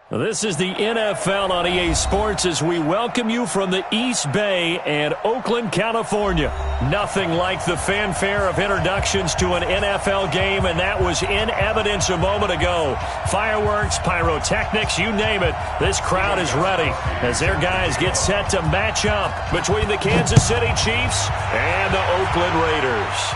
This is the NFL on EA Sports as we welcome you from the East Bay and Oakland, California. Nothing like the fanfare of introductions to an NFL game, and that was in evidence a moment ago. Fireworks, pyrotechnics, you name it. This crowd is ready as their guys get set to match up between the Kansas City Chiefs and the Oakland Raiders.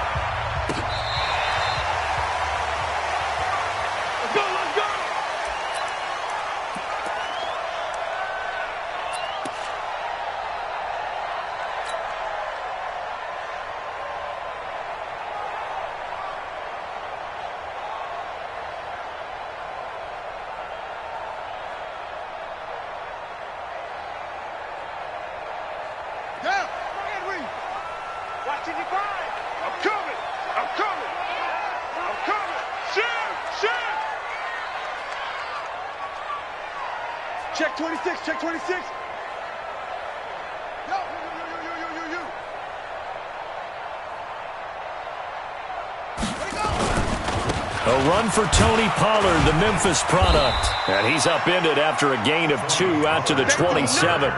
Check 26, check 26. Yo. A run for Tony Pollard, the Memphis product. And he's upended after a gain of 2 out to the 27.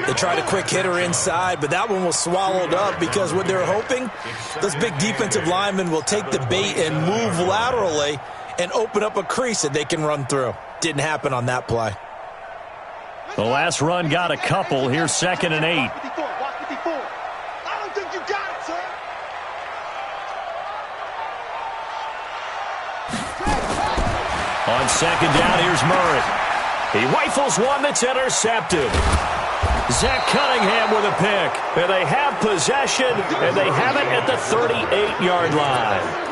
They tried a quick hitter inside, but that one was swallowed up because what they're hoping, those big defensive linemen will take the bait and move laterally and open up a crease that they can run through. Didn't happen on that play. The last run got a couple. Here's 2nd and 8. Watch 54. I don't think you got it, sir. On 2nd down, here's Murray. He rifles one that's intercepted. Zach Cunningham with a pick. And they have possession, and they have it at the 38-yard line.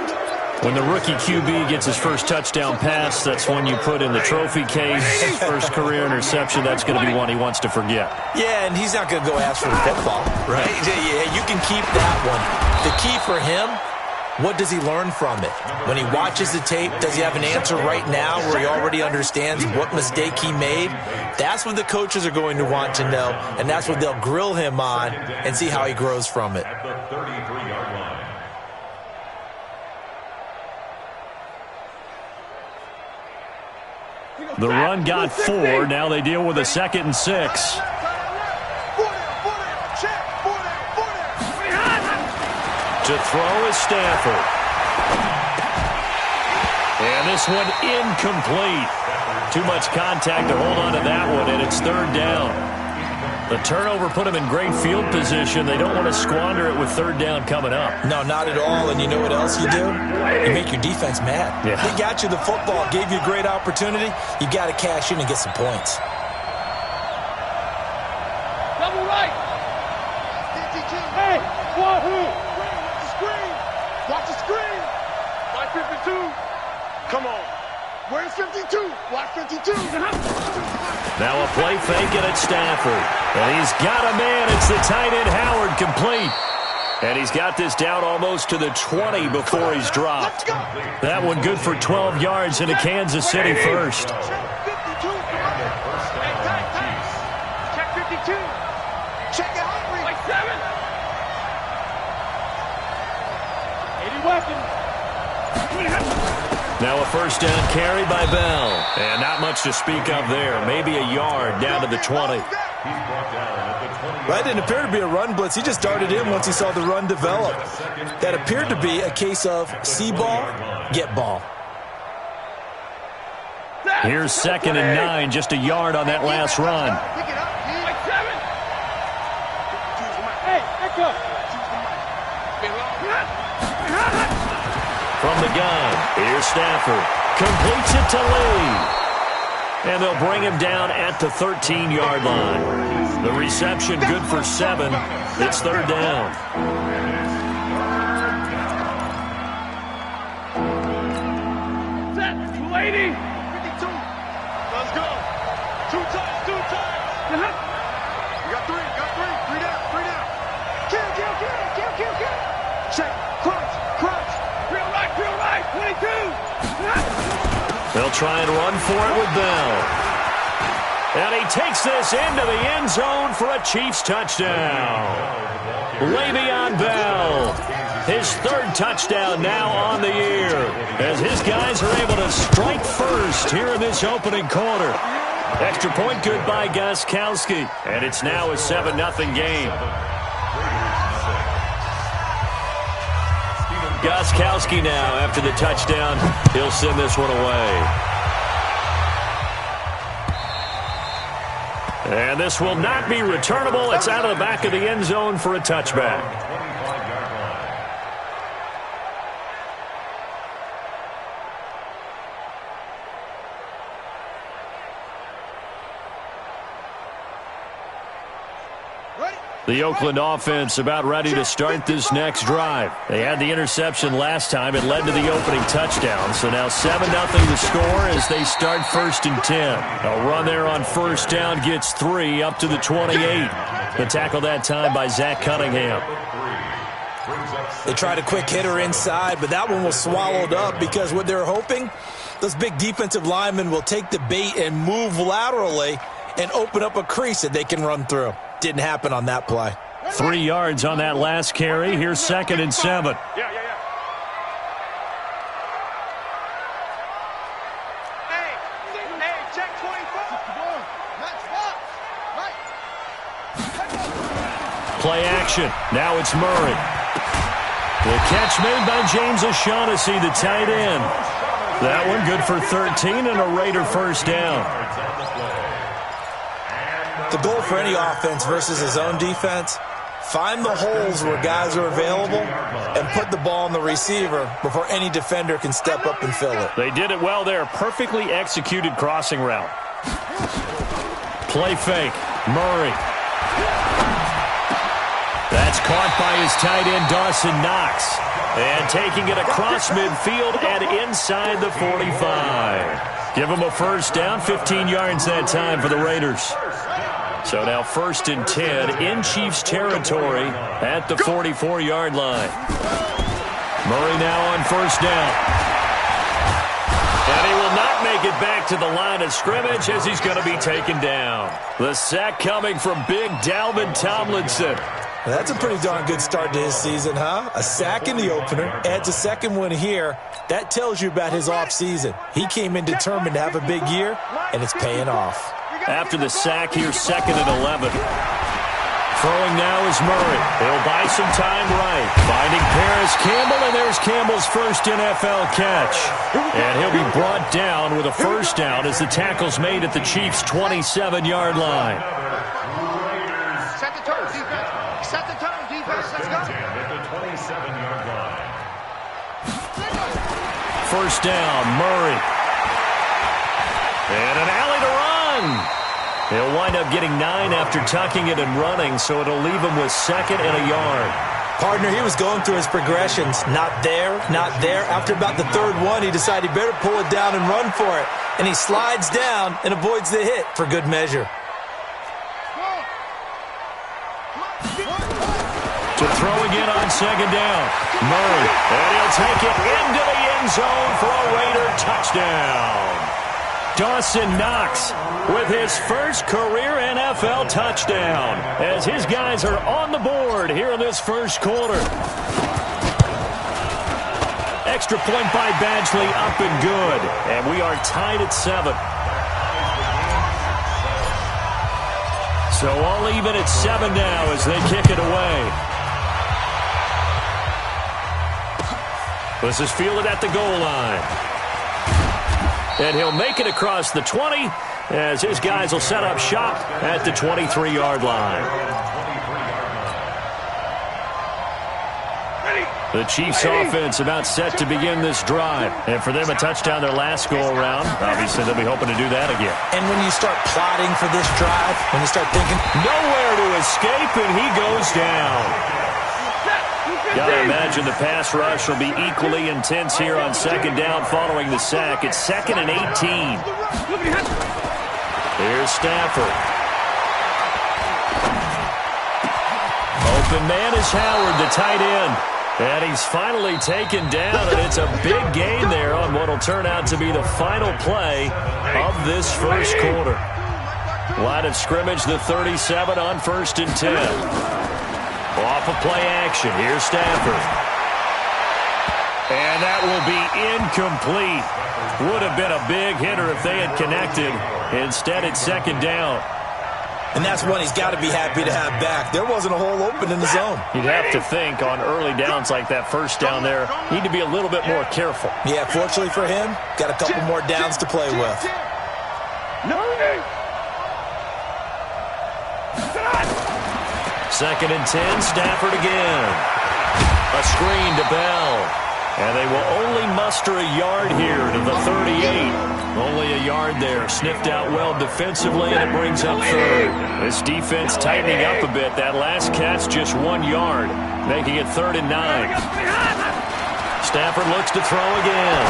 When the rookie QB gets his first touchdown pass, that's when you put in the trophy case. His first career interception, that's going to be one he wants to forget. Yeah, and he's not going to go ask for the football. Right. Yeah, you can keep that one. The key for him, what does he learn from it? When he watches the tape, does he have an answer right now where he already understands what mistake he made? That's what the coaches are going to want to know, and that's what they'll grill him on and see how he grows from it. The run got 4. Now they deal with a 2nd and 6. To throw is Stafford. And this one incomplete. Too much contact to hold on to that one, and it's 3rd down. The turnover put him in great field position. They don't want to squander it with 3rd down coming up. No, not at all. And you know what else you do? You make your defense mad. Yeah. They got you the football, gave you a great opportunity. You got to cash in and get some points. Double right. Hey, wahoo. Watch the screen. Watch the screen. Watch 52. Come on. Where's 52? Watch 52. Now a play fake and it's Stafford. And he's got a man. It's the tight end Howard complete. And he's got this down almost to the 20 before he's dropped. That one good for 12 yards into Kansas City first. Check 52. Hey, tight. Check 52. Check it out. Like 7. 80 weapons. Now a first down carry by Bell. And not much to speak of there. Maybe a yard down to the 20. That didn't appear to be a run blitz. He just darted in once he saw the run develop. That appeared to be a case of see ball, get ball. Here's 2nd and 9, just a yard on that last run. Pick it up. Like 7. Hey, echo. From the gun, here's Stafford. Completes it to Lee. And they'll bring him down at the 13-yard line. The reception good for 7. It's 3rd down. Set. 280. 52. Let's go. 2 times. We got 3. 3 down. Kill. Check. Crunch. Real right. 22. They'll try and run for it with Bell. And he takes this into the end zone for a Chiefs touchdown. Le'Veon Bell, his 3rd touchdown now on the year, as his guys are able to strike first first here in this opening quarter. Extra point good by Gostkowski. And it's now a 7-0 game. Gostkowski now after the touchdown. He'll send this one away. And this will not be returnable. It's out of the back of the end zone for a touchback. The Oakland offense about ready to start this next drive. They had the interception last time. It led to the opening touchdown. So now 7-0 the score as they start 1st and 10. A run there on first down gets 3 up to the 28. The tackle that time by Zach Cunningham. They tried a quick hitter inside, but that one was swallowed up because what they're hoping, those big defensive linemen will take the bait and move laterally and open up a crease that they can run through. Didn't happen on that play. 3 yards on that last carry. Here's 2nd and 7. Hey, check 24. Play action. Now it's Murray. The catch made by James O'Shaughnessy, the tight end. That one good for 13 and a Raider first down. The goal for any offense versus his own defense, find the holes where guys are available and put the ball on the receiver before any defender can step up and fill it. They did it well there. Perfectly executed crossing route. Play fake. Murray. That's caught by his tight end, Dawson Knox. And taking it across midfield and inside the 45. Give him a first down, 15 yards that time for the Raiders. So now 1st and 10 in Chiefs territory at the 44-yard line. Murray now on first down. And he will not make it back to the line of scrimmage as he's going to be taken down. The sack coming from big Dalvin Tomlinson. That's a pretty darn good start to his season, huh? A sack in the opener, adds a second one here. That tells you about his offseason. He came in determined to have a big year, and it's paying off. After the sack, here's 2nd and 11. Throwing now is Murray. He'll buy some time right. Finding Paris Campbell, and there's Campbell's first NFL catch. And he'll be brought down with a first down as the tackle's made at the Chiefs' 27-yard line. Set the tone, defense. Set the tone, defense. Let's go. At the 27-yard line. First down, Murray. And an alley to run. He'll wind up getting 9 after tucking it and running, so it'll leave him with 2nd and a yard. Partner, he was going through his progressions. Not there, not there. After about the 3rd one, he decided he better pull it down and run for it. And he slides down and avoids the hit for good measure. To throw again on 2nd down. Murray. And he'll take it into the end zone for a Raider touchdown. Dawson Knox with his first career NFL touchdown as his guys are on the board here in this first quarter. Extra point by Badgley, up and good. And we are tied at 7. So all even at 7 now as they kick it away. This is fielded at the goal line. And he'll make it across the 20 as his guys will set up shop at the 23-yard line. The Chiefs offense about set to begin this drive. And for them, a touchdown their last go-around. Obviously, they'll be hoping to do that again. And when you start plotting for this drive, when you start thinking, nowhere to escape, and he goes down. Gotta imagine the pass rush will be equally intense here on 2nd down following the sack. It's 2nd and 18. Here's Stafford. Open man is Howard, the tight end. And he's finally taken down, and it's a big gain there on what will turn out to be the final play of this first quarter. Line of scrimmage, the 37 on 1st and 10. Off of play action. Here's Stafford. And And that will be incomplete. Would have been a big hitter if they had connected. Instead, it's second down. And that's one he's got to be happy to have back. There wasn't a hole open in the zone. You'd have to think on early downs like that first down there, need to be a little bit more careful. Yeah, fortunately for him, got a couple more downs to play with. Second and 10, Stafford again. A screen to Bell. And they will only muster a yard here to the 38. Only a yard there. Sniffed out well defensively, and it brings up third. This defense tightening up a bit. That last catch just 1 yard, making it 3rd and 9. Stafford looks to throw again.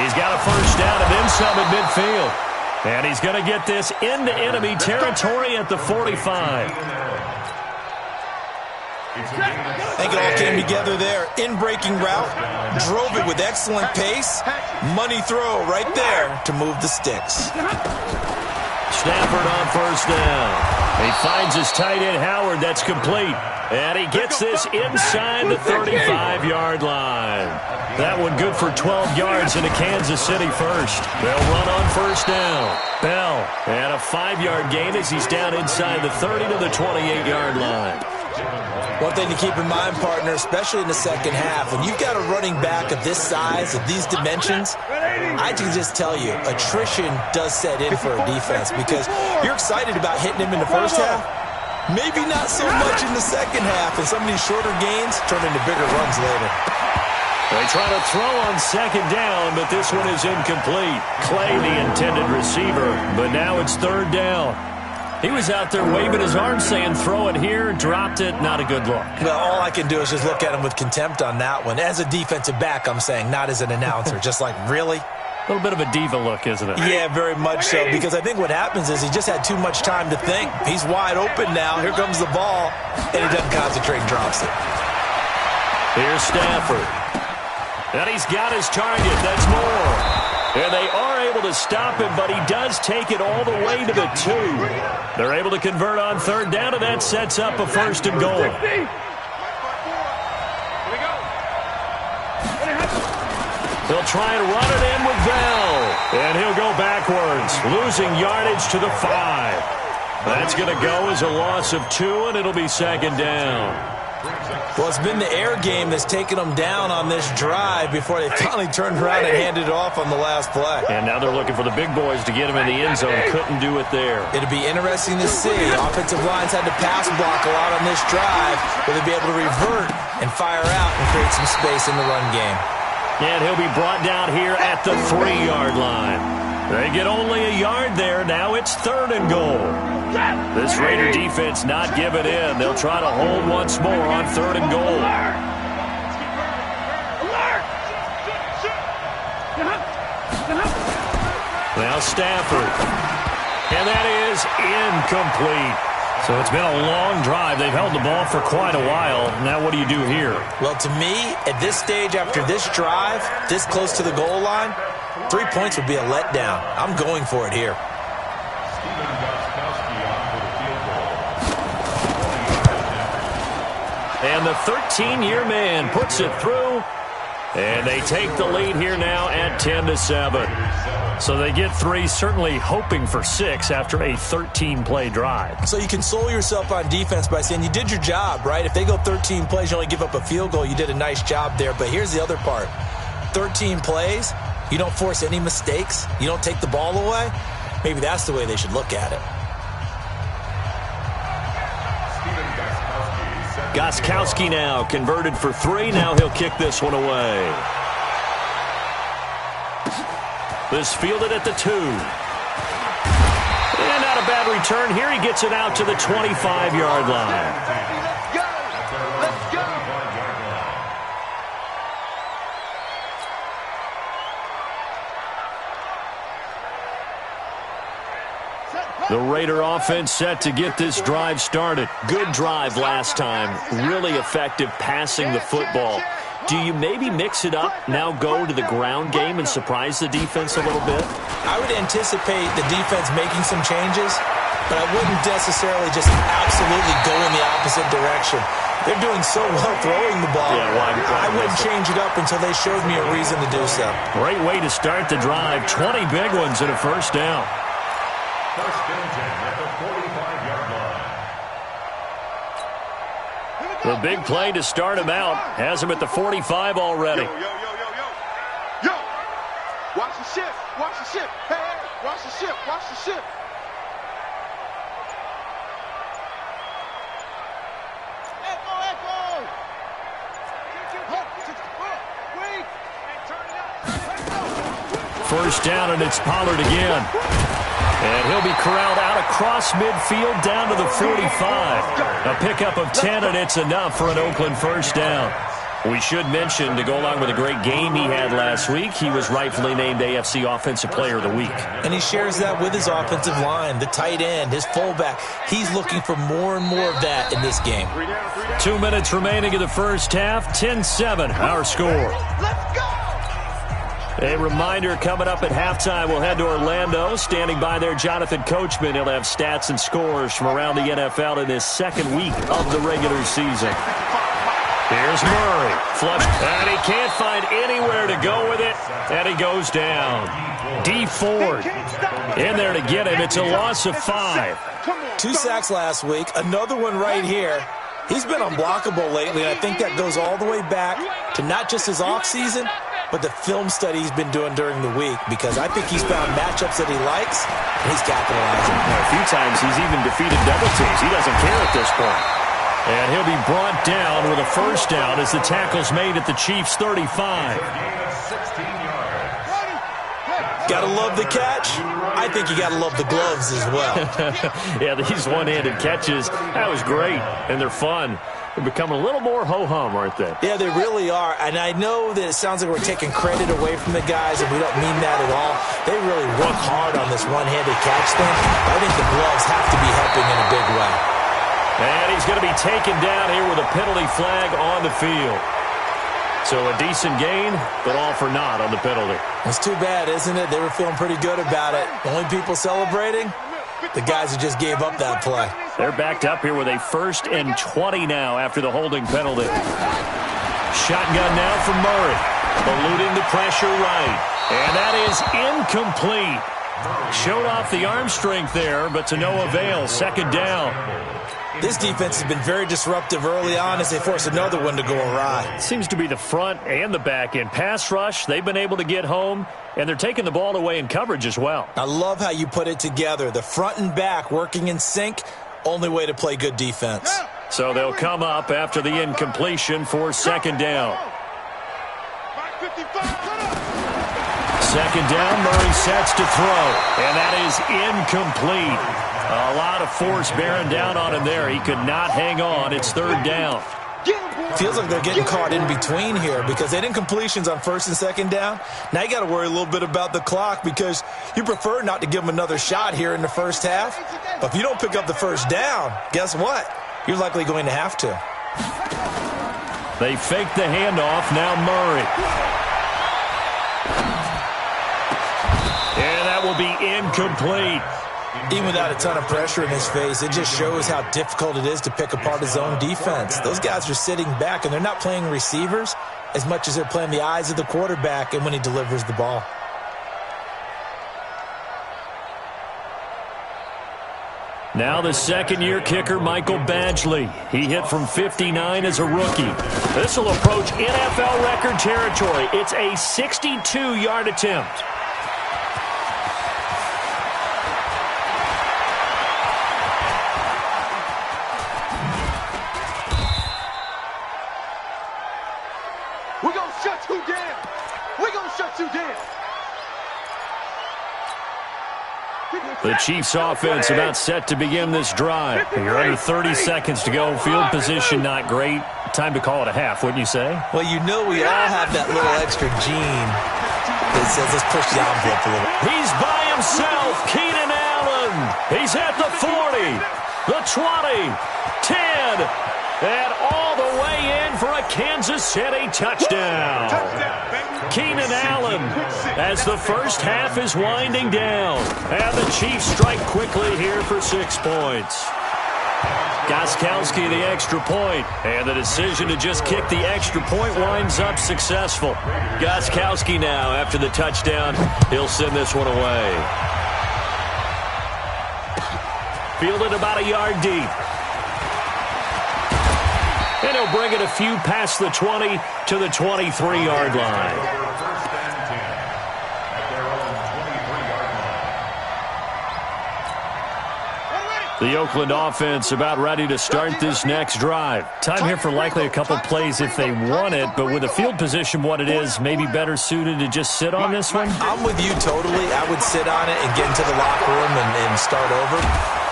He's got a first down and then some at midfield. And he's going to get this into enemy territory at the 45. I think it all came together there. In-breaking route, drove it with excellent pace. Money throw right there to move the sticks. Stafford on first down. He finds his tight end Howard. That's complete. And he gets this inside the 35-yard line. That one good for 12 yards into Kansas City first. They'll run on first down. Bell, and a 5-yard gain as he's down inside the 30 to the 28-yard line. One thing to keep in mind, partner, especially in the second half, when you've got a running back of this size, of these dimensions, I can just tell you, attrition does set in for a defense because you're excited about hitting him in the first half. Maybe not so much in the second half, and some of these shorter gains turn into bigger runs later. They try to throw on second down, but this one is incomplete. Clay, the intended receiver, but now it's 3rd down. He was out there waving his arm saying, throw it here, dropped it, not a good look. Well, all I can do is just look at him with contempt on that one. As a defensive back, I'm saying, not as an announcer. Just like, really? A little bit of a diva look, isn't it? Yeah, very much so, because I think what happens is he just had too much time to think. He's wide open now. Here comes the ball, and he doesn't concentrate and drops it. Here's Stafford. And he's got his target. That's more. And they are able to stop him, but he does take it all the way to the 2. They're able to convert on 3rd down, and that sets up a 1st and goal. They'll try and run it in with Bell. And he'll go backwards, losing yardage to the 5. That's going to go as a loss of 2, and it'll be 2nd down. Well, it's been the air game that's taken them down on this drive before they finally turned around and handed it off on the last play. And now they're looking for the big boys to get him in the end zone. Couldn't do it there. It'll be interesting to see. Offensive lines had to pass block a lot on this drive. Will they be able to revert and fire out and create some space in the run game? And he'll be brought down here at the 3-yard line. They get only a yard there. Now it's 3rd and goal. This Raider defense not giving in. They'll try to hold once more on 3rd and goal. Now Stafford. And that is incomplete. So it's been a long drive. They've held the ball for quite a while. Now what do you do here? Well, to me, at this stage after this drive, this close to the goal line, 3 points would be a letdown. I'm going for it here. And the 13-year man puts it through. And they take the lead here now at 10-7. So they get 3, certainly hoping for 6 after a 13-play drive. So you console yourself on defense by saying you did your job, right? If they go 13 plays, you only give up a field goal, you did a nice job there. But here's the other part. 13 plays, you don't force any mistakes, you don't take the ball away. Maybe that's the way they should look at it. Gostkowski now converted for 3. Now he'll kick this one away. This fielded at the 2. And not a bad return here. He gets it out to the 25-yard line. The Raider offense set to get this drive started. Good drive last time. Really effective passing the football. Do you maybe mix it up, now go to the ground game and surprise the defense a little bit? I would anticipate the defense making some changes. but I wouldn't necessarily just absolutely go in the opposite direction. They're doing so well throwing the ball. Yeah, I wouldn't change it up until they showed me a reason to do so. Great way to start the drive. 20 big ones and a first down. First and 10 at the 45-yard line. The big play to start him out has him at the 45 already. Yo. Watch the shift. Watch the shift. Hey, watch the shift. Watch the shift. First down, and it's Pollard again. And he'll be corralled out across midfield down to the 45. A pickup of 10, and it's enough for an Oakland first down. We should mention, to go along with a great game he had last week, he was rightfully named AFC Offensive Player of the Week. And he shares that with his offensive line, the tight end, his fullback. He's looking for more and more of that in this game. 2 minutes remaining in the first half, 10-7, our score. Let's go. A reminder, coming up at halftime, we'll head to Orlando. Standing by there, Jonathan Coachman. He'll have stats and scores from around the NFL in this second week of the regular season. Here's Murray. Flush. And he can't find anywhere to go with it. And he goes down. D. Ford in there to get him. It's a loss of 5. 2 sacks last week. Another one right here. He's been unblockable lately, and I think that goes all the way back to not just his offseason, but the film study he's been doing during the week, because I think he's found matchups that he likes, and he's capitalizing. A few times he's even defeated double teams. He doesn't care at this point. And he'll be brought down with a first down as the tackle's made at the Chiefs' 35. Gotta love the catch. I think you gotta love the gloves as well. Yeah, these one-handed catches, that was great, and they're fun. They're becoming a little more ho-hum, aren't they? Yeah, they really are. And I know that it sounds like we're taking credit away from the guys, and we don't mean that at all. They really work hard on this one-handed catch thing. I think the gloves have to be helping in a big way. And he's going to be taken down here with a penalty flag on the field. So a decent gain, but all for naught on the penalty. It's too bad, isn't it? They were feeling pretty good about it. The only people celebrating, the guys who just gave up that play. They're backed up here with a 1st and 20 now after the holding penalty. Shotgun now from Murray. Eluding the pressure right. And that is incomplete. Showed off the arm strength there, but to no avail. 2nd down. This defense has been very disruptive early on as they force another one to go awry. Seems to be the front and the back end. Pass rush, they've been able to get home, and they're taking the ball away in coverage as well. I love how you put it together. The front and back working in sync, only way to play good defense. So they'll come up after the incompletion for 2nd down. 2nd down, Murray sets to throw, and that is incomplete. A lot of force bearing down on him there. He could not hang on. It's 3rd down. Feels like they're getting caught in between here because they didn't completions on 1st and 2nd down. Now you got to worry a little bit about the clock because you prefer not to give them another shot here in the first half. But if you don't pick up the 1st down, guess what? You're likely going to have to. They fake the handoff. Now Murray. And that will be incomplete. Even without a ton of pressure in his face, it just shows how difficult it is to pick apart his own defense. Those guys are sitting back, and they're not playing receivers as much as they're playing the eyes of the quarterback and when he delivers the ball. Now the 2nd-year kicker, Michael Badgley. He hit from 59 as a rookie. This will approach NFL record territory. It's a 62-yard attempt. We're going to shut you down. We're going to shut you down. The Chiefs offense about set to begin this drive. You're under 30 seconds to go. Field position not great. Time to call it a half, wouldn't you say? Well, you know we all have that little extra gene that says let's push the envelope a little. He's by himself. Keenan Allen. He's at the 40, the 20, 10. And all the way in for a Kansas City touchdown. Keenan Allen as the first half is winding down. And the Chiefs strike quickly here for 6 points. Gostkowski the extra point, and the decision to just kick the extra point winds up successful. Gostkowski now, after the touchdown, he'll send this one away. Fielded about a yard deep. And he'll bring it a few past the 20 to the 23-yard line. The Oakland offense about ready to start this next drive. Time here for likely a couple plays if they want it, but with the field position what it is, maybe better suited to just sit on this one? I'm with you totally. I would sit on it and get into the locker room and start over.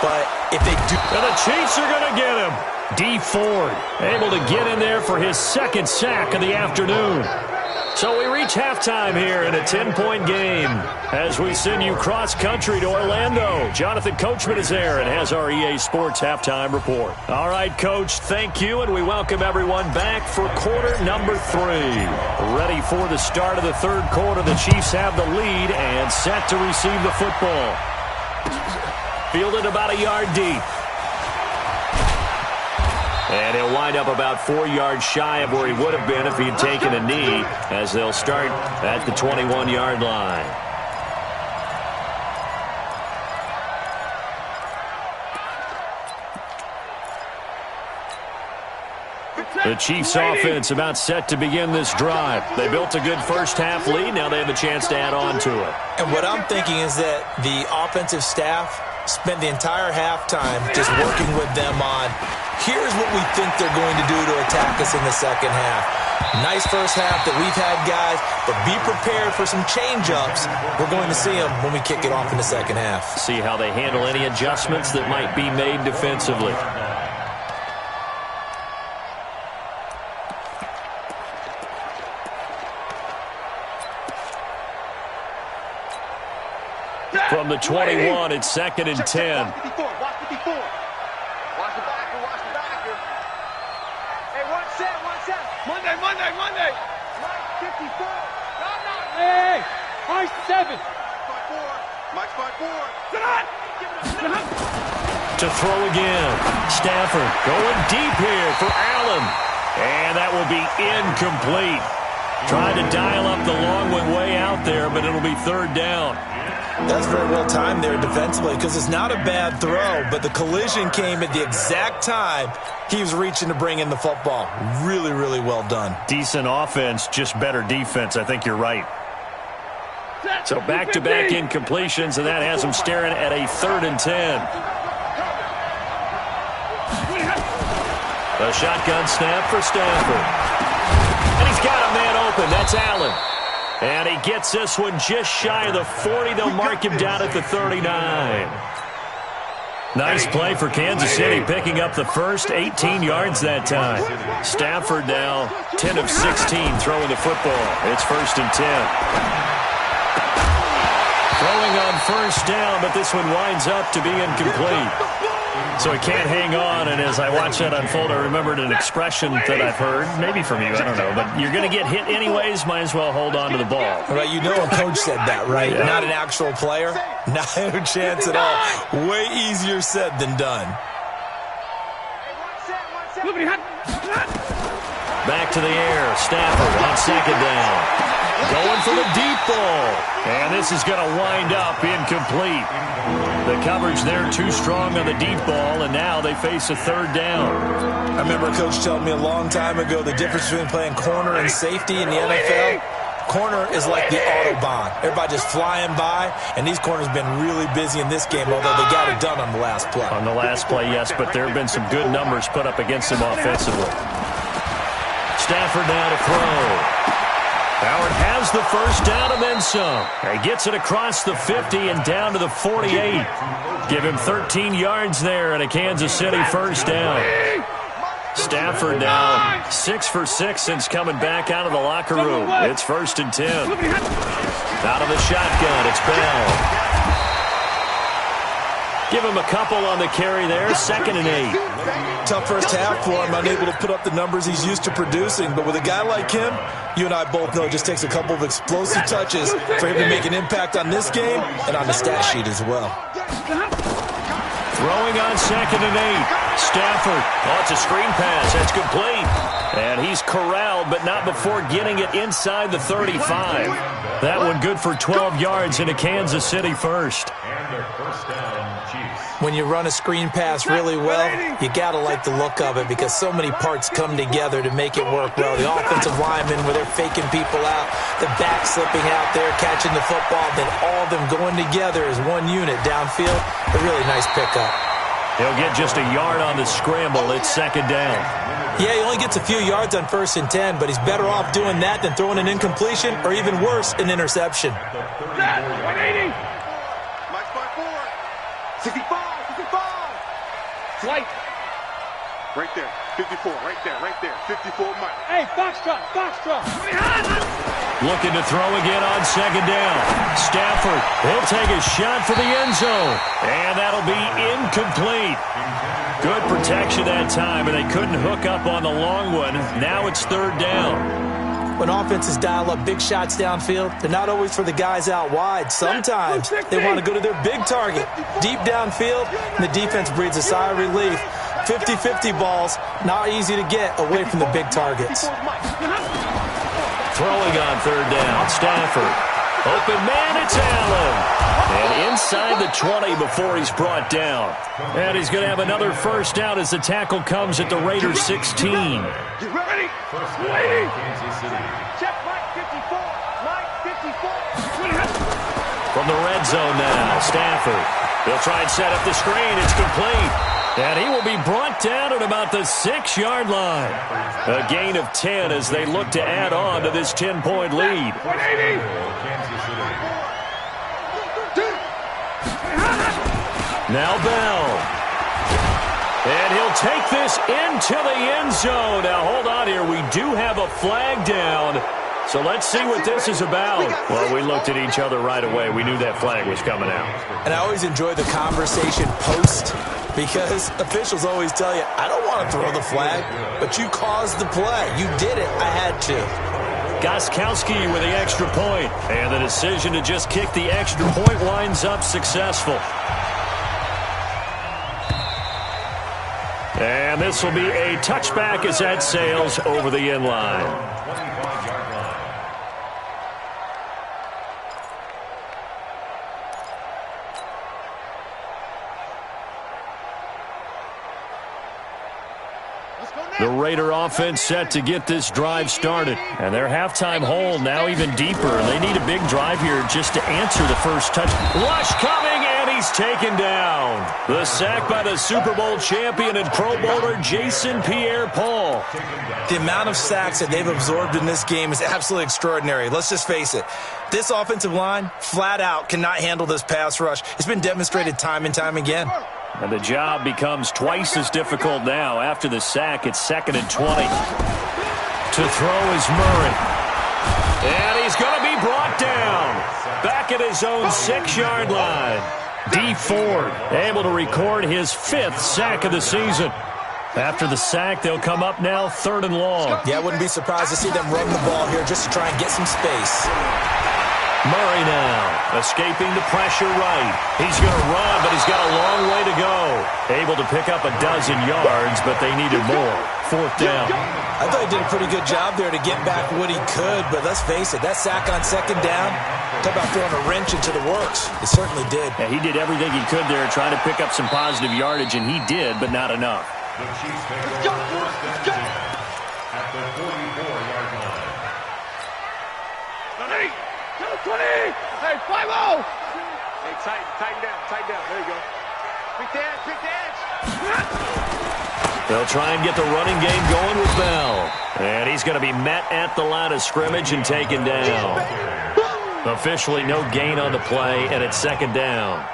But if they do... And the Chiefs are going to get him. D. Ford able to get in there for his second sack of the afternoon. So we reach halftime here in a 10-point game as we send you cross-country to Orlando. Jonathan Coachman is there and has our EA Sports halftime report. All right, Coach, thank you, and we welcome everyone back for quarter number 3. Ready for the start of the third quarter. The Chiefs have the lead and set to receive the football. Fielded about a yard deep. And he'll wind up about 4 yards shy of where he would have been if he had taken a knee, as they'll start at the 21-yard line. The Chiefs offense about set to begin this drive. They built a good first half lead. Now they have a chance to add on to it. And what I'm thinking is that the offensive staff spent the entire halftime just working with them on, here's what we think they're going to do to attack us in the second half. Nice first half that we've had, guys, but be prepared for some change-ups. We're going to see them when we kick it off in the second half. See how they handle any adjustments that might be made defensively. From the 21, it's 2nd and 10. Watch the backer. Hey, one set. Monday. Mike 54. Hey, Mike 7. Mike 4. To throw again. Stafford going deep here for Allen. And that will be incomplete. Trying to dial up the long one way out there, but it'll be third down. That's very well timed there defensively because it's not a bad throw, but the collision came at the exact time he was reaching to bring in the football. Really, really well done. Decent offense, just better defense. I think you're right. So back-to-back incompletions, and that has him staring at a 3rd and 10. A shotgun snap for Stafford. And he's got a man open. That's Allen. And he gets this one just shy of the 40. They'll mark him down at the 39. Nice play for Kansas City, picking up the first 18 yards that time. Stafford now 10 of 16 throwing the football. It's 1st and 10. Throwing on first down, but this one winds up to be incomplete. So he can't hang on, and as I watch that unfold, I remembered an expression that I've heard, maybe from you, I don't know, but you're going to get hit anyways, might as well hold on to the ball. Right, you know a coach said that, right? Yeah. Not an actual player? Not a chance at all. Way easier said than done. Back to the air, Stafford on 2nd down. Going for the deep ball, and this is going to wind up incomplete. The coverage there too strong on the deep ball, and now they face a 3rd down. I remember a coach telling me a long time ago the difference between playing corner and safety in the NFL. Corner is like the Autobahn. Everybody just flying by, and these corners have been really busy in this game, although they got it done on the last play. On the last play, yes, but there have been some good numbers put up against them offensively. Stafford now to throw. Howard has the first down and then some. He gets it across the 50 and down to the 48. Give him 13 yards there and a Kansas City first down. Stafford now 6 for 6 since coming back out of the locker room. It's 1st and 10. Out of the shotgun, it's Bell. Give him a couple on the carry there, 2nd and 8. Tough first half for him, unable to put up the numbers he's used to producing. But with a guy like him, you and I both know it just takes a couple of explosive touches for him to make an impact on this game and on the stat sheet as well. Throwing on 2nd and 8. Stafford. Oh, it's a screen pass. That's complete. And he's corralled, but not before getting it inside the 35. That one good for 12 yards into Kansas City first. When you run a screen pass really well, you got to like the look of it because so many parts come together to make it work well. The offensive linemen, where they're faking people out, the back slipping out there, catching the football, then all of them going together as one unit downfield. A really nice pickup. He'll get just a yard on the scramble. It's 2nd down. Yeah, he only gets a few yards on 1st and 10, but he's better off doing that than throwing an incompletion or even worse, an interception. 180. Mike's by 4. 65. Flight. Right there. 54. Right there. 54 Mike. Hey, Foxtrot. Looking to throw again on 2nd down. Stafford, he'll take a shot for the end zone. And that'll be incomplete. Good protection that time, and they couldn't hook up on the long one. Now it's 3rd down. When offenses dial up big shots downfield, they're not always for the guys out wide. Sometimes they want to go to their big target, deep downfield, and the defense breathes a sigh of relief. 50-50 balls, not easy to get away from the big targets. Throwing on 3rd down, Stafford. Open man, it's Allen. And inside the 20 before he's brought down. And he's going to have another first down as the tackle comes at the Raiders 16. Get ready. Check Mike 54. Mike 54. From the red zone now, Stafford. He'll try and set up the screen. It's complete. And he will be brought down at about the 6-yard line. A gain of 10 as they look to add on to this 10-point lead. 180. Now Bell. And he'll take this into the end zone. Now hold on here. We do have a flag down. So let's see what this is about. Well, we looked at each other right away. We knew that flag was coming out. And I always enjoy the conversation post because officials always tell you, I don't want to throw the flag, but you caused the play. You did it. I had to. Gostkowski with the extra point. And the decision to just kick the extra point winds up successful. And this will be a touchback as that sails over the end line. The Raider offense set to get this drive started. And their halftime hole now even deeper. They need a big drive here just to answer the first touch. Rush coming, and he's taken down. The sack by the Super Bowl champion and Pro Bowler Jason Pierre-Paul. The amount of sacks that they've absorbed in this game is absolutely extraordinary. Let's just face it. This offensive line, flat out, cannot handle this pass rush. It's been demonstrated time and time again. And the job becomes twice as difficult now. After the sack, it's 2nd and 20. To throw is Murray. And he's going to be brought down. Back at his own 6-yard line. D. Ford able to record his 5th sack of the season. After the sack, they'll come up now 3rd and long. Yeah, I wouldn't be surprised to see them run the ball here just to try and get some space. Murray now, escaping the pressure right. He's going to run, but he's got a long way to go. Able to pick up a dozen yards, but they needed more. 4th down. I thought he did a pretty good job there to get back what he could, but let's face it, that sack on 2nd down, talk about throwing a wrench into the works. It certainly did. Yeah, he did everything he could there, trying to pick up some positive yardage, and he did, but not enough. The Chiefs take over first down at the 44-yard line. 20. Hey, 5-0. Hey, tighten down. There you go. Pick the edge. They'll try and get the running game going with Bell. And he's going to be met at the line of scrimmage and taken down. Officially no gain on the play, and it's 2nd down.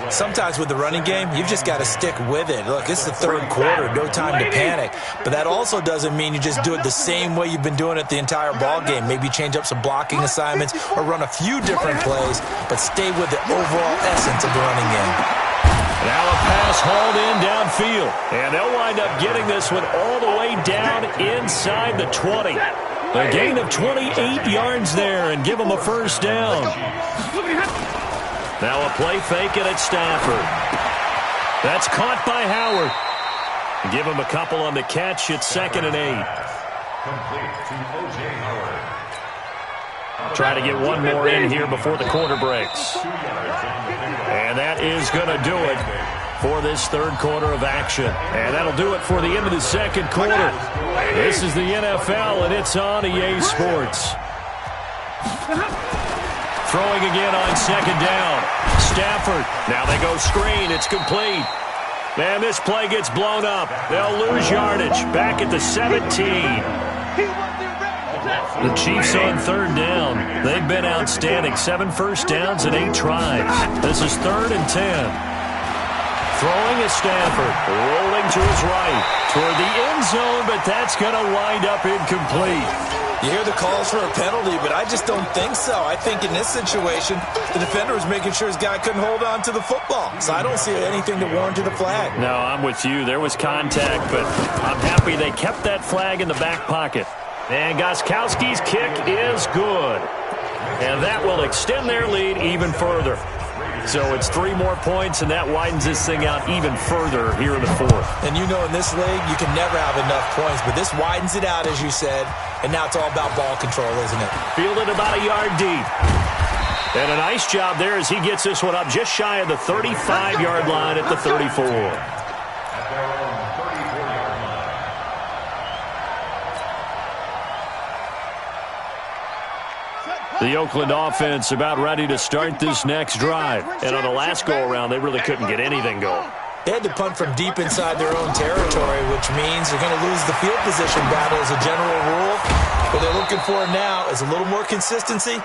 Sometimes with the running game, you've just got to stick with it. Look, it's the 3rd quarter, no time to panic. But that also doesn't mean you just do it the same way you've been doing it the entire ball game. Maybe change up some blocking assignments or run a few different plays, but stay with the overall essence of the running game. Now a pass hauled in downfield. And they'll wind up getting this one all the way down inside the 20. A gain of 28 yards there and give them a first down. Now a play fake it at Stafford. That's caught by Howard. Give him a couple on the catch. It's 2nd and 8. Complete to O.J. Howard. Try to get one more in here before the quarter breaks. And that is going to do it for this third quarter of action. And that'll do it for the end of the second quarter. This is the NFL, and it's on EA Sports. Throwing again on 2nd down. Stafford. Now they go screen. It's complete. And this play gets blown up. They'll lose yardage. Back at the 17. The Chiefs on 3rd down. They've been outstanding. 7 first downs and 8 tries. This is 3rd and 10. Throwing is Stafford. Rolling to his right. Toward the end zone, but that's going to wind up incomplete. You hear the calls for a penalty, but I just don't think so. I think in this situation, the defender was making sure his guy couldn't hold on to the football. So I don't see anything to warrant the flag. No, I'm with you. There was contact, but I'm happy they kept that flag in the back pocket. And Gostkowski's kick is good. And that will extend their lead even further. So it's 3 more points, and that widens this thing out even further here in the 4th. And you know in this league, you can never have enough points, but this widens it out, as you said, and now it's all about ball control, isn't it? Fielded about a yard deep. And a nice job there as he gets this one up just shy of the 35-yard line at the 34. The Oakland offense about ready to start this next drive. And on the last go-around, they really couldn't get anything going. They had to punt from deep inside their own territory, which means they're going to lose the field position battle as a general rule. What they're looking for now is a little more consistency,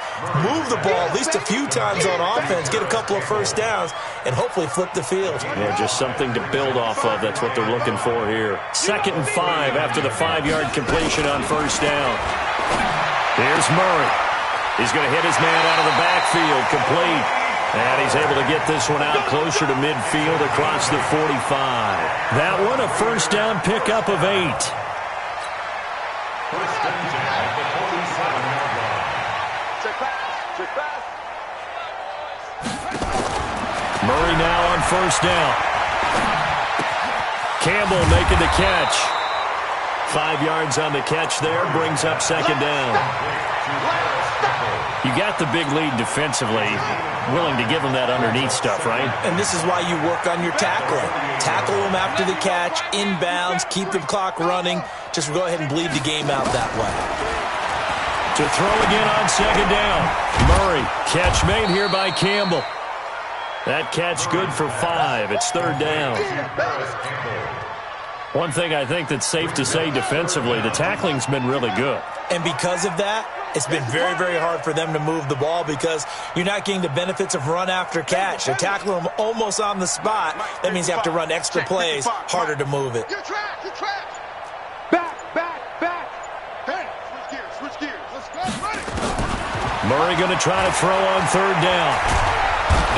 move the ball at least a few times on offense, get a couple of first downs, and hopefully flip the field. Yeah, just something to build off of. That's what they're looking for here. 2nd and 5 after the 5-yard completion on first down. Here's Murray. He's going to hit his man out of the backfield, complete. And he's able to get this one out closer to midfield across the 45. That one a first down pickup of 8. First down at the 47-yard line. Check pass. Murray now on first down. Campbell making the catch. 5 yards on the catch there, brings up 2nd down. You got the big lead defensively, willing to give them that underneath stuff, right? And this is why you work on your tackling. Tackle them after the catch, inbounds, keep the clock running. Just go ahead and bleed the game out that way. To throw again on 2nd down. Murray, catch made here by Campbell. That catch good for 5. It's 3rd down. One thing I think that's safe to say defensively, the tackling's been really good. And because of that, it's been very, very hard for them to move the ball because you're not getting the benefits of run after catch. They're tackling them almost on the spot. That means you have to run extra plays, harder to move it. Back. Hey, switch gears. Let's go. Ready. Murray going to try to throw on 3rd down.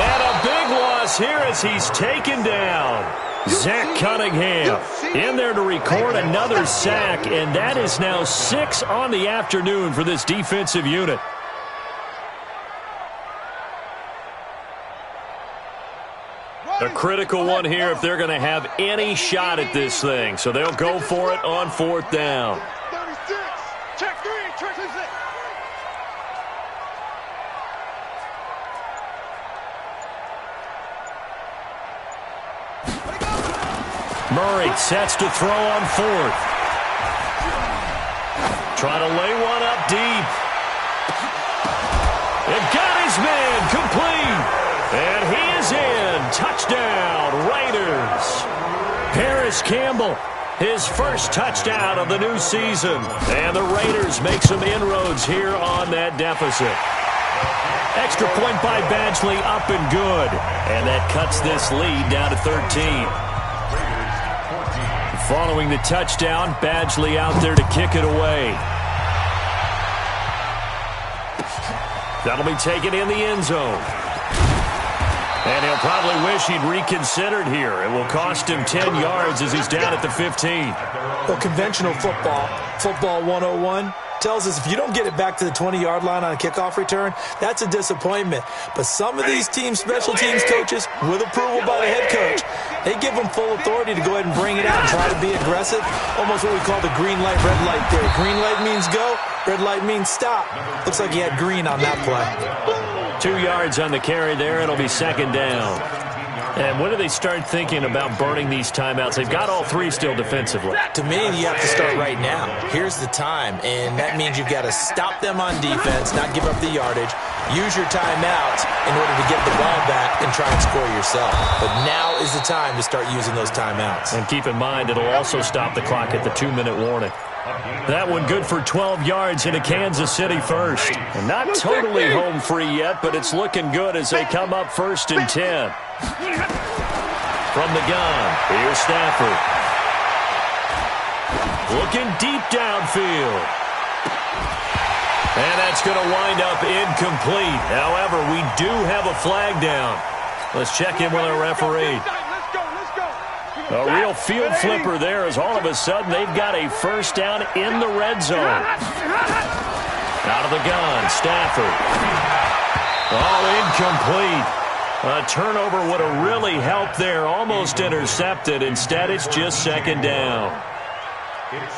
And a big loss here as he's taken down. Zach Cunningham in there to record another sack, and that is now 6 on the afternoon for this defensive unit. A critical one here if they're going to have any shot at this thing, so they'll go for it on 4th down. 36. Check 3. Check 6. Murray sets to throw on 4th. Trying to lay one up deep. It got his man complete. And he is in. Touchdown, Raiders. Paris Campbell, his first touchdown of the new season. And the Raiders make some inroads here on that deficit. Extra point by Badgley, up and good. And that cuts this lead down to 13. Following the touchdown, Badgley out there to kick it away. That'll be taken in the end zone. And he'll probably wish he'd reconsidered here. It will cost him 10 yards as he's down at the 15. Well, conventional football 101, tells us if you don't get it back to the 20-yard line on a kickoff return, that's a disappointment. But some of these special teams coaches, with approval by the head coach, they give them full authority to go ahead and bring it out and try to be aggressive. Almost what we call the green light, red light theory. Green light means go, red light means stop. Looks like he had green on that play. 2 yards on the carry there. It'll be second down. And when do they start thinking about burning these timeouts? They've got all three still defensively. To me, you have to start right now. Here's the time, and that means you've got to stop them on defense, not give up the yardage, use your timeouts in order to get the ball back and try and score yourself. But now is the time to start using those timeouts. And keep in mind, it'll also stop the clock at the 2-minute warning. That one good for 12 yards into Kansas City first. And not totally home free yet, but it's looking good as they come up 1st and 10. From the gun, here's Stafford. Looking deep downfield. And that's going to wind up incomplete. However, we do have a flag down. Let's check in with our referee. A real field flipper there as all of a sudden they've got a first down in the red zone. Out of the gun, Stafford. All incomplete. A turnover would have really helped there. Almost intercepted. Instead, it's just second down.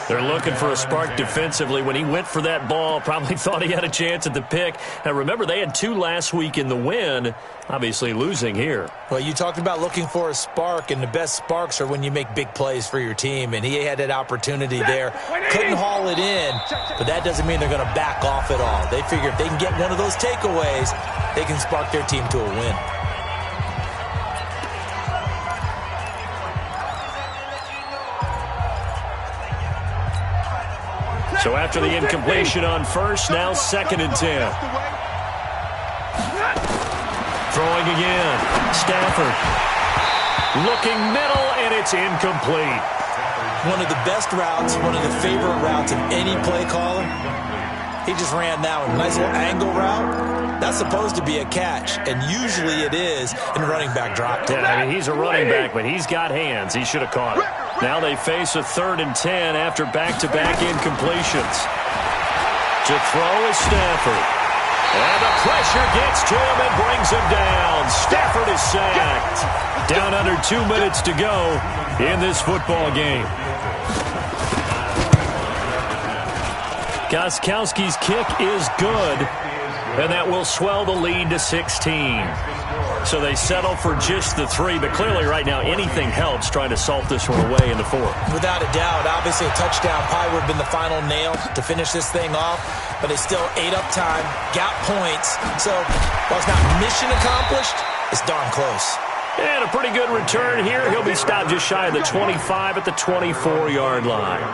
They're looking for a spark defensively. When he went for that ball, probably thought he had a chance at the pick. Now, remember, they had 2 last week in the win, obviously losing here. Well, you talked about looking for a spark, and the best sparks are when you make big plays for your team, and he had that opportunity there. Couldn't haul it in, but that doesn't mean they're going to back off at all. They figure if they can get one of those takeaways, they can spark their team to a win. So after the incompletion on first, now 2nd and 10. Throwing again. Stafford. Looking middle, and it's incomplete. One of the best routes, one of the favorite routes of any play caller. He just ran that one. Nice little angle route. That's supposed to be a catch, and usually it is in running back drop. Yeah, I mean, he's a running back, but he's got hands. He should have caught it. Now they face a 3rd and 10 after back-to-back incompletions. To throw is Stafford. And the pressure gets to him and brings him down. Stafford is sacked. Down under 2 minutes to go in this football game. Gostkowski's kick is good, and that will swell the lead to 16. So they settle for just the 3, but clearly right now anything helps trying to salt this one away in the 4th. Without a doubt, obviously a touchdown probably would have been the final nail to finish this thing off, but they still ate up time, got points. So while it's not mission accomplished, it's darn close. And a pretty good return here. He'll be stopped just shy of the 25 at the 24-yard line.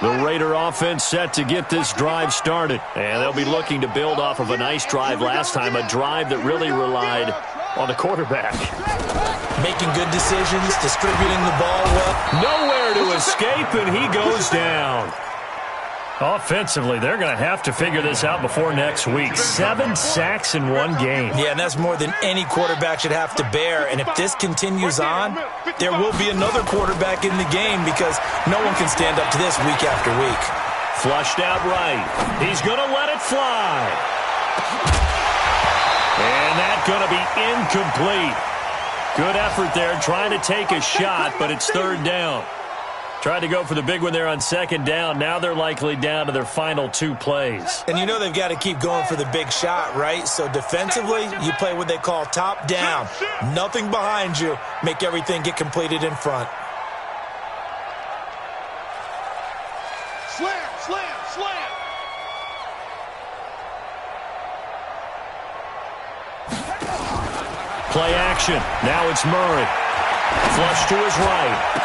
The Raider offense set to get this drive started. And they'll be looking to build off of a nice drive last time, a drive that really relied on the quarterback. Making good decisions, distributing the ball well. Nowhere to escape, and he goes down. Offensively, they're going to have to figure this out before next week. 7 sacks in one game. Yeah, and that's more than any quarterback should have to bear. And if this continues on, there will be another quarterback in the game because no one can stand up to this week after week. Flushed out right. He's going to let it fly. And that's going to be incomplete. Good effort there, trying to take a shot, but it's 3rd down. Tried to go for the big one there on 2nd down. Now they're likely down to their final 2 plays. And you know they've got to keep going for the big shot, right? So defensively, you play what they call top down. Nothing behind you. Make everything get completed in front. Slam, slam, slam. Play action. Now it's Murray. Flush to his right.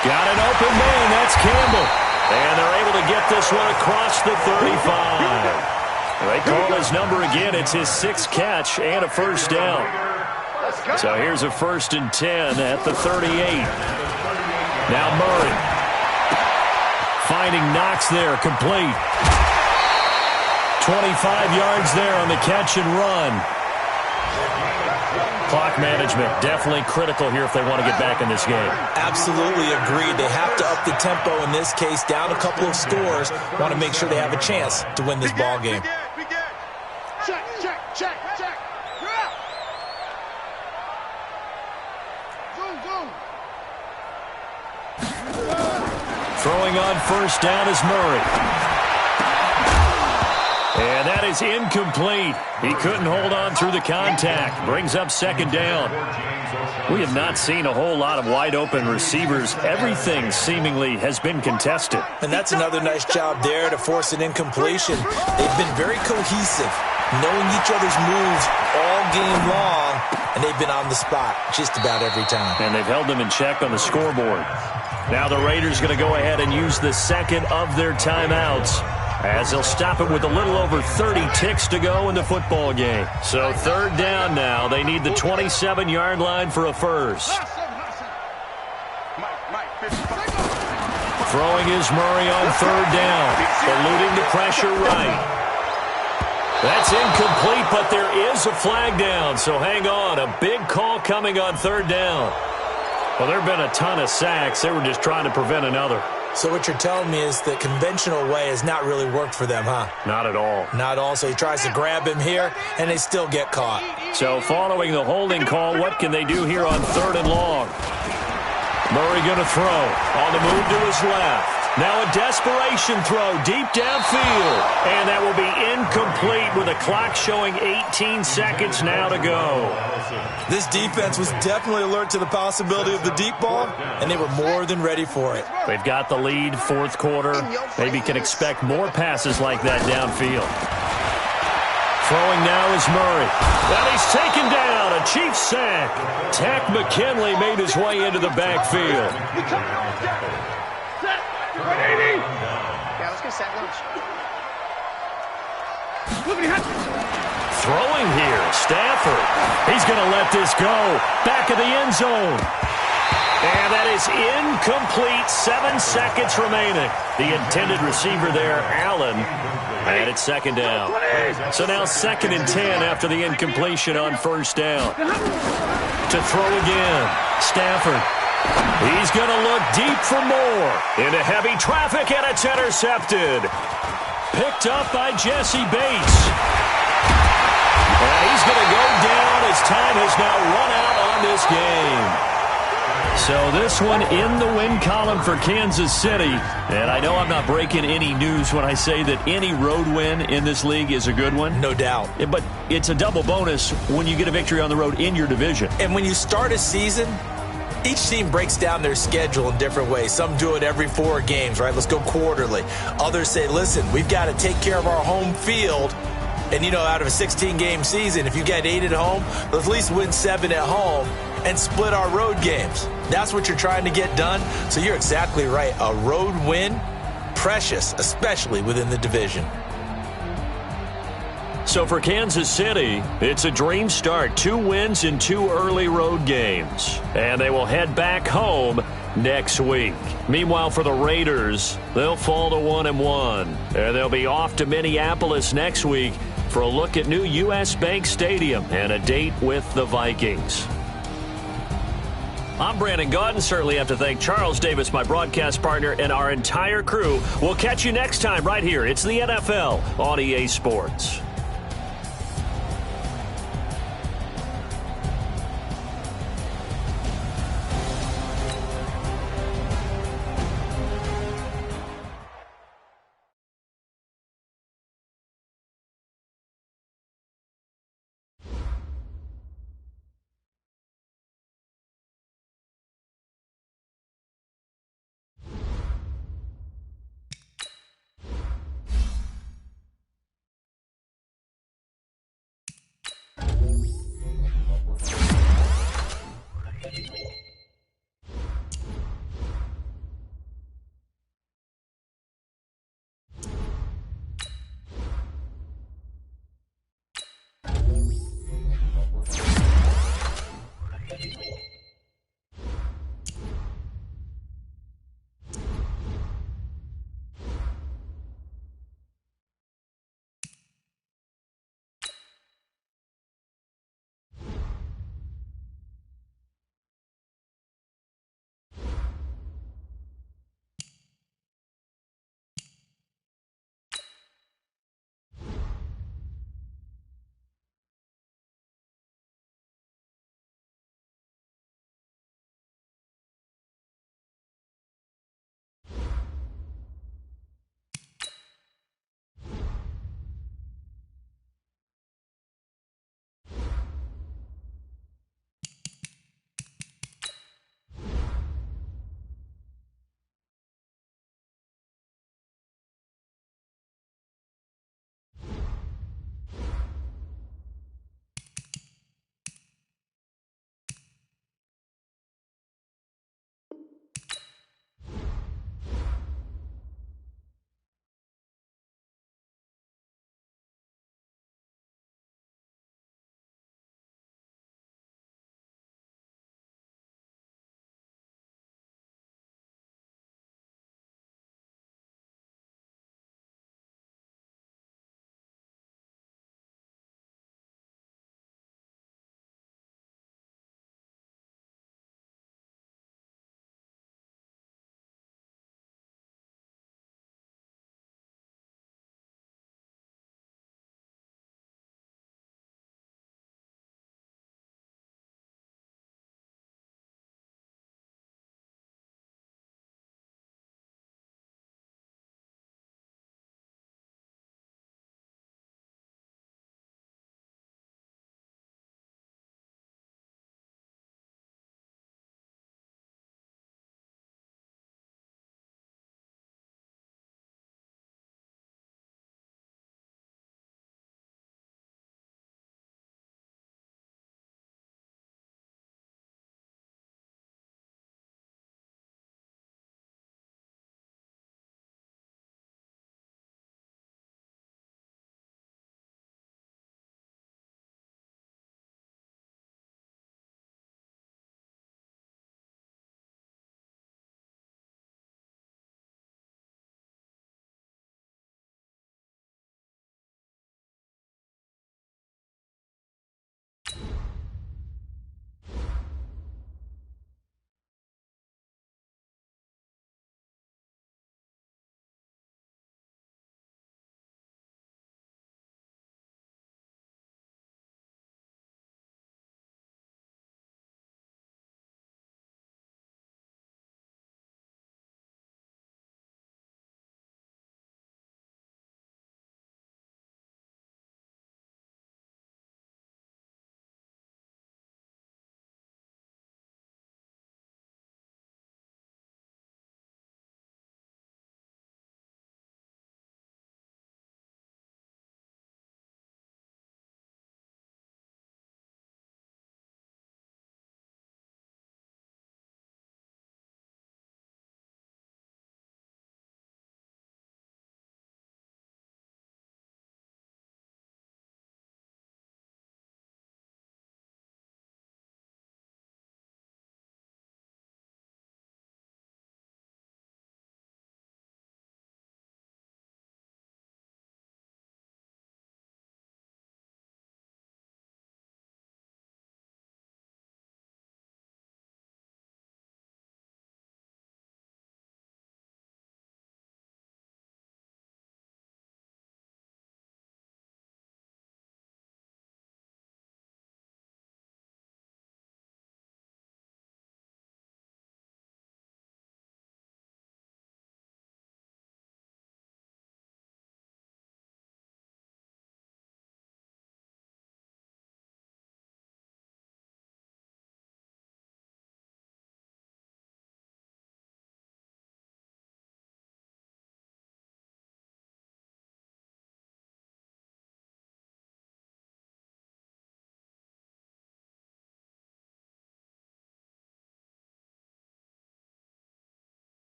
Got an open man. That's Campbell. And they're able to get this one across the 35. They call his number again. It's his 6th catch and a first down. So here's a 1st and 10 at the 38. Now Murray. Finding Knox there, complete. 25 yards there on the catch and run. Clock management definitely critical here if they want to get back in this game. Absolutely agreed. They have to up the tempo in this case, down a couple of scores. Want to make sure they have a chance to win this ball game. Check, check, check, check. Zoom, zoom. Throwing on first down is Murray. And that is incomplete. He couldn't hold on through the contact. Brings up second down. We have not seen a whole lot of wide-open receivers. Everything seemingly has been contested. And that's another nice job there to force an incompletion. They've been very cohesive, knowing each other's moves all game long, and they've been on the spot just about every time. And they've held them in check on the scoreboard. Now the Raiders going to go ahead and use the second of their timeouts, as they'll stop it with a little over 30 ticks to go in the football game. So third down now. They need the 27-yard line for a first. Throwing is Murray on third down. Eluding the pressure right. That's incomplete, but there is a flag down. So hang on. A big call coming on third down. Well, there have been a ton of sacks. They were just trying to prevent another. So what you're telling me is the conventional way has not really worked for them, huh? Not at all. Not all. So he tries to grab him here, and they still get caught. So following the holding call, what can they do here on third and long? Murray going to throw. On the move to his left. Now a desperation throw deep downfield. And that will be incomplete with a clock showing 18 seconds now to go. This defense was definitely alert to the possibility of the deep ball, and they were more than ready for it. They've got the lead, fourth quarter. Maybe can expect more passes like that downfield. Throwing now is Murray. And he's taken down. A Chiefs sack. Tack McKinley made his way into the backfield. Yeah, let's get sack lunch. Throwing here, Stafford. He's going to let this go. Back of the end zone. And that is incomplete. 7 seconds remaining. The intended receiver there, Allen. And it's second down. So now 2nd and 10 after the incompletion on first down. To throw again, Stafford. He's going to look deep for more. Into heavy traffic, and it's intercepted. Picked up by Jesse Bates. And he's going to go down as time has now run out on this game. So this one in the win column for Kansas City. And I know I'm not breaking any news when I say that any road win in this league is a good one. No doubt. But it's a double bonus when you get a victory on the road in your division. And when you start a season, each team breaks down their schedule in different ways. Some do it every 4 games, right? Let's go quarterly. Others say, listen, we've got to take care of our home field. And, you know, out of a 16-game season, if you get 8 at home, let's at least win 7 at home and split our road games. That's what you're trying to get done. So you're exactly right. A road win, precious, especially within the division. So for Kansas City, it's a dream start. 2 wins in 2 early road games. And they will head back home next week. Meanwhile, for the Raiders, they'll fall to 1-1. And they'll be off to Minneapolis next week for a look at new U.S. Bank Stadium and a date with the Vikings. I'm Brandon Gaudin. Certainly have to thank Charles Davis, my broadcast partner, and our entire crew. We'll catch you next time right here. It's the NFL on EA Sports.